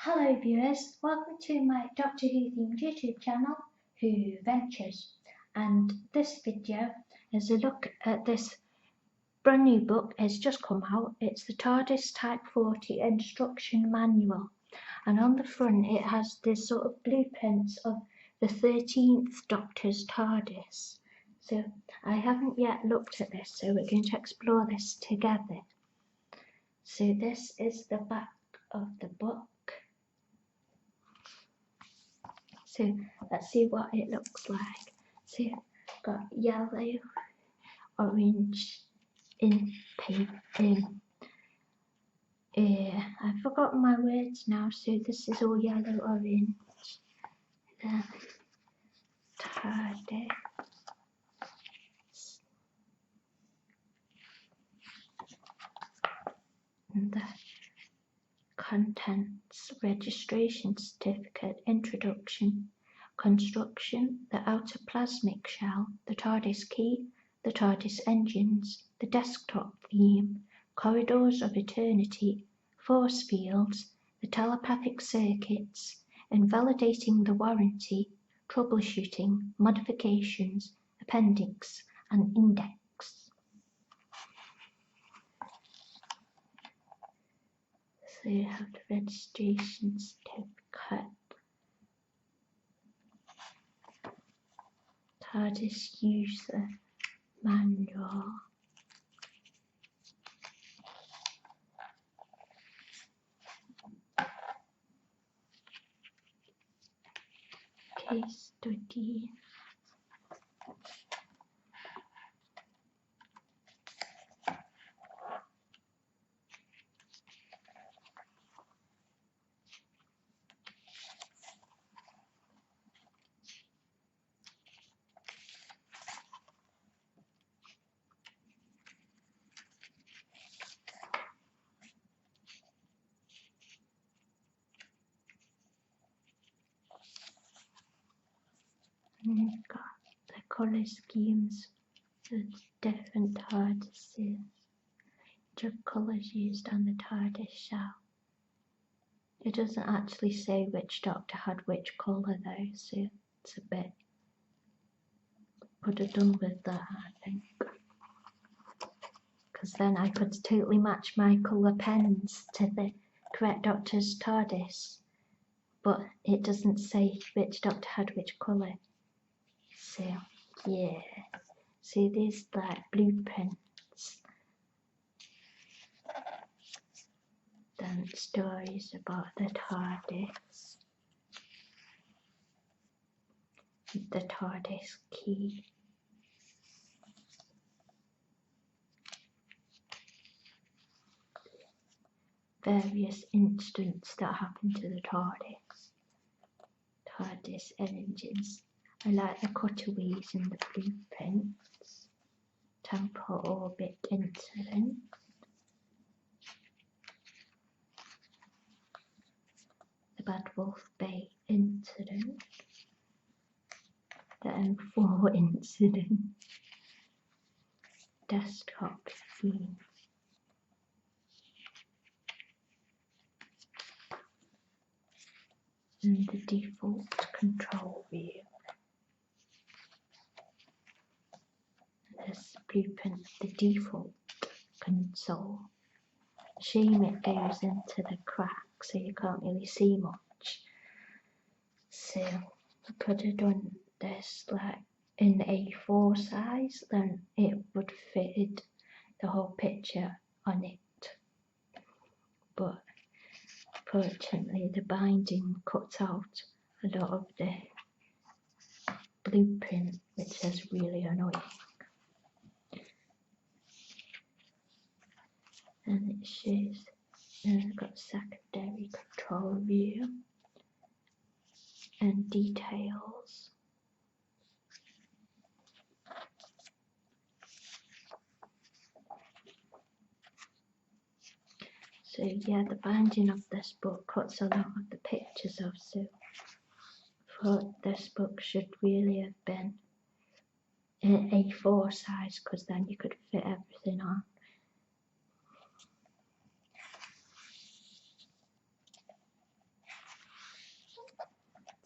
Hello viewers, welcome to my Doctor Who themed YouTube channel, Who Ventures, and this video is a look at this brand new book. It's just come out. It's the TARDIS Type 40 instruction manual, and on the front it has this sort of blueprints of the 13th Doctor's TARDIS. So I haven't yet looked at this, so we're going to explore this together. So this is the back of the book. So let's see what it looks like. So got yellow, orange in paper. I've forgotten my words now, so this is all yellow, orange. TARDIS. And the contents: registration certificate, introduction, construction, the outer plasmic shell, the TARDIS key, the TARDIS engines, the desktop theme, corridors of eternity, force fields, the telepathic circuits, invalidating the warranty, troubleshooting, modifications, appendix, and index. So you have the registration certificate, TARDIS user manual, case study, and you've got the colour schemes for different TARDISes, which are colours used on the TARDIS shell. It doesn't actually say which Doctor had which colour though, so it's a bit, could have done with that I think, because then I could totally match my colour pens to the correct Doctor's TARDIS, but it doesn't say which Doctor had which colour. So yeah, see these like blueprints, then stories about the TARDIS, the TARDIS key, various incidents that happen to the TARDIS engines. I like the cutaways in the blueprints, temporal orbit incident, the Bad Wolf Bay incident, the M4 incident, desktop theme, and the default control view. This blueprint, the default console. Shame it goes into the crack, so you can't really see much. So I could have done this like in A4 size, then it would fit the whole picture on it. But fortunately the binding cuts out a lot of the blueprint, which is really annoying. And it shows, and I've got secondary control view and details. So yeah, the binding of this book cuts a lot of the pictures off, so I thought this book should really have been in A4 size, because then you could fit everything on.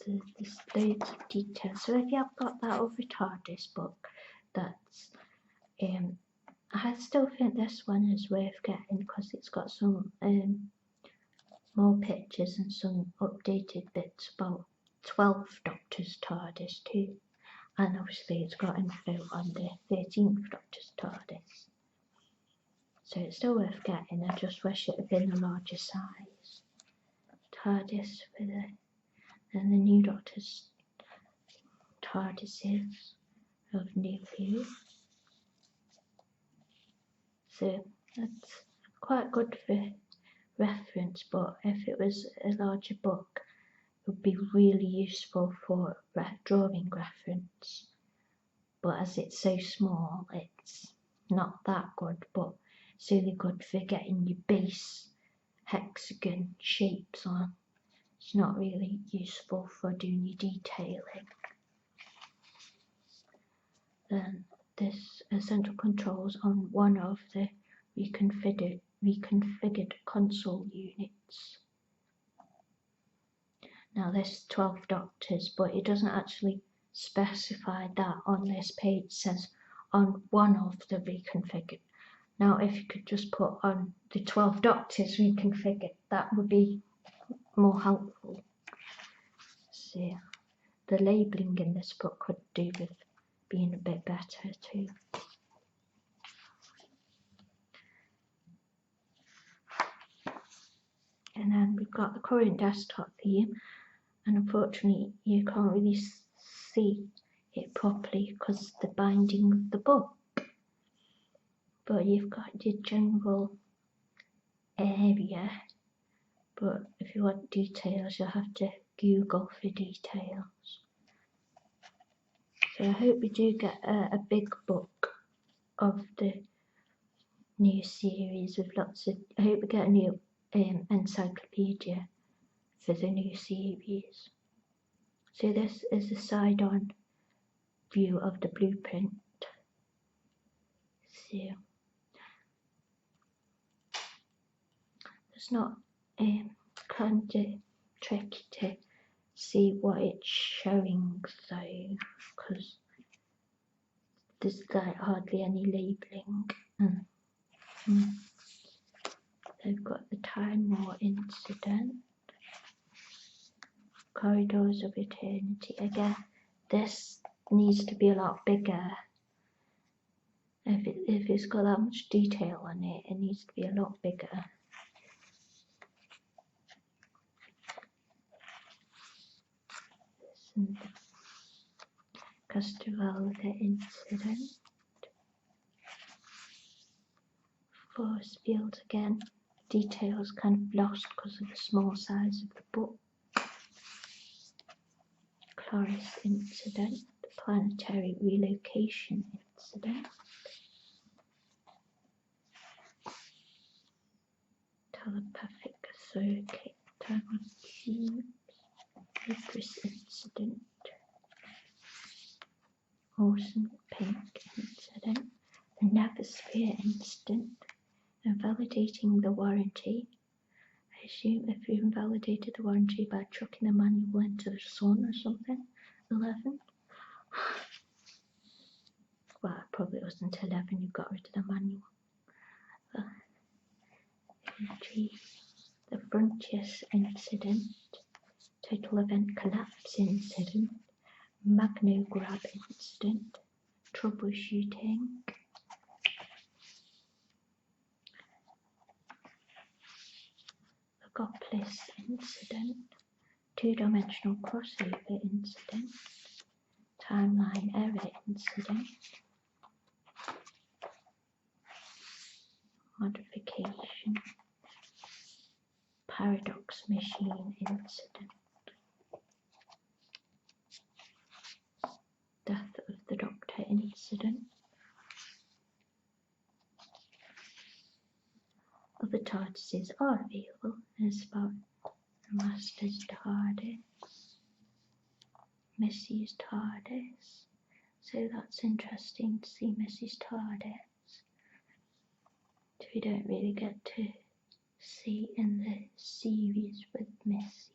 So there's loads of details. So if you have got that other TARDIS book, that's I still think this one is worth getting because it's got some more pictures and some updated bits about 12th Doctor's TARDIS too. And obviously it's got info on the 13th Doctor's TARDIS. So it's still worth getting. I just wish it had been a larger size. TARDIS for and the new Doctor's TARDISes of New Who. So that's quite good for reference, but if it was a larger book, it would be really useful for drawing reference. But as it's so small, it's not that good, but it's really good for getting your base hexagon shapes on. It's not really useful for doing your detailing. Then this essential controls on one of the reconfigured console units. Now this 12 Doctors, but it doesn't actually specify that on this page. It says on one of the reconfigured. Now if you could just put on the 12 Doctors reconfigured, that would be more helpful. So the labelling in this book could do with being a bit better too. And then we've got the current desktop theme, and unfortunately you can't really see it properly because of the binding of the book. But you've got your general area, but if you want details you'll have to Google for details. So I hope we do get a big book of the new series with lots of, I hope we get a new encyclopedia for the new series. So this is a side-on view of the blueprint. So it's not kind of tricky to see what it's showing though, because there's like hardly any labelling. They've got the Time War incident, Corridors of Eternity. Again, this needs to be a lot bigger. If it's got that much detail on it, it needs to be a lot bigger. Castello, the incident. Force field again. Details kind of lost because of the small size of the book. Cloris incident. The planetary relocation incident. Telepathic circuit. Time of cubes. Hybris incident. Awesome pink incident. The Navisphere incident. Invalidating the warranty. I assume if you invalidated the warranty by chucking the manual into the sun or something. 11. Well, it probably wasn't 11, you got rid of the manual. The Frontiers incident. Total event collapse incident. Magno grab incident. Troubleshooting. Logopolis incident. Two-dimensional crossover incident. Timeline error incident. Modification. Paradox machine incident. Death of the Doctor incident. Other TARDISes are available. There's about the Master's TARDIS, Missy's TARDIS. So that's interesting to see Missy's TARDIS, which we don't really get to see in the series with Missy.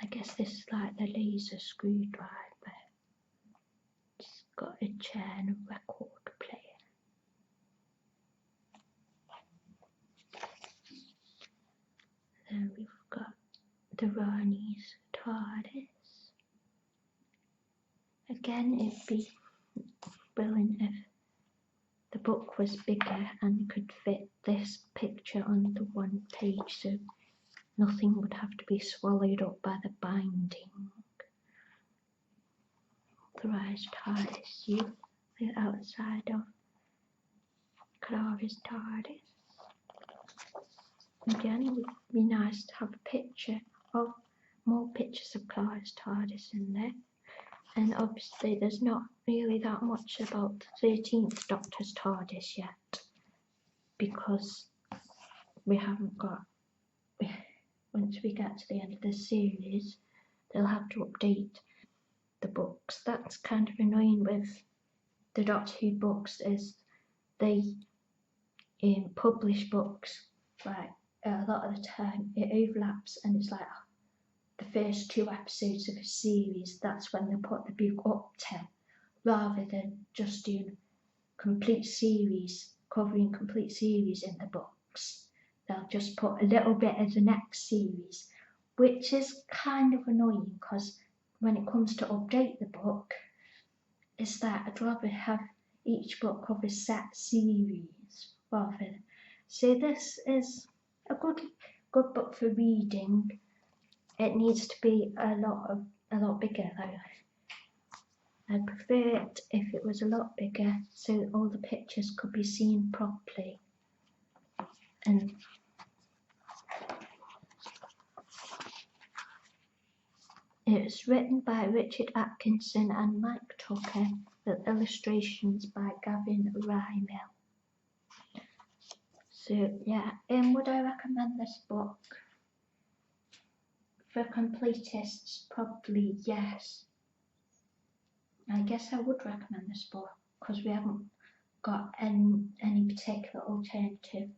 I guess this is like the laser screwdriver. It's got a chair and a record player. Then we've got the Ronnie's TARDIS. Again, it'd be brilliant if the book was bigger and could fit this picture on the one page, so nothing would have to be swallowed up by the binding. Authorised TARDIS, you the outside of Clara's TARDIS. Again, it would be nice to have a picture of more pictures of Clara's TARDIS in there. And obviously there's not really that much about the 13th Doctor's TARDIS yet, because we haven't got, once we get to the end of this series, they'll have to update the books. That's kind of annoying with the Doctor Who books, is they publish books, like a lot of the time it overlaps and it's like the first 2 episodes of a series, that's when they put the book up to, rather than just doing complete series, covering complete series in the books. They'll just put a little bit of the next series, which is kind of annoying, because when it comes to update the book, it's that I'd rather have each book of a set series rather. So this is a good book for reading. It needs to be a lot bigger though. I'd prefer it if it was a lot bigger, so all the pictures could be seen properly. And it was written by Richard Atkinson and Mike Tucker, with illustrations by Gavin Rymel. So yeah, would I recommend this book? For completists, probably yes. I guess I would recommend this book, because we haven't got any particular alternative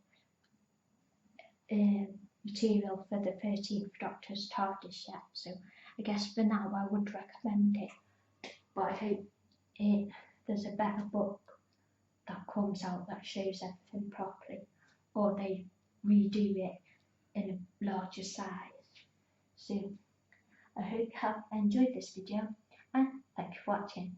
material for the 13th Doctor's TARDIS yet, so I guess for now I would recommend it, but I hope there's a better book that comes out that shows everything properly, or they redo it in a larger size. So I hope you have enjoyed this video, and thank you for watching.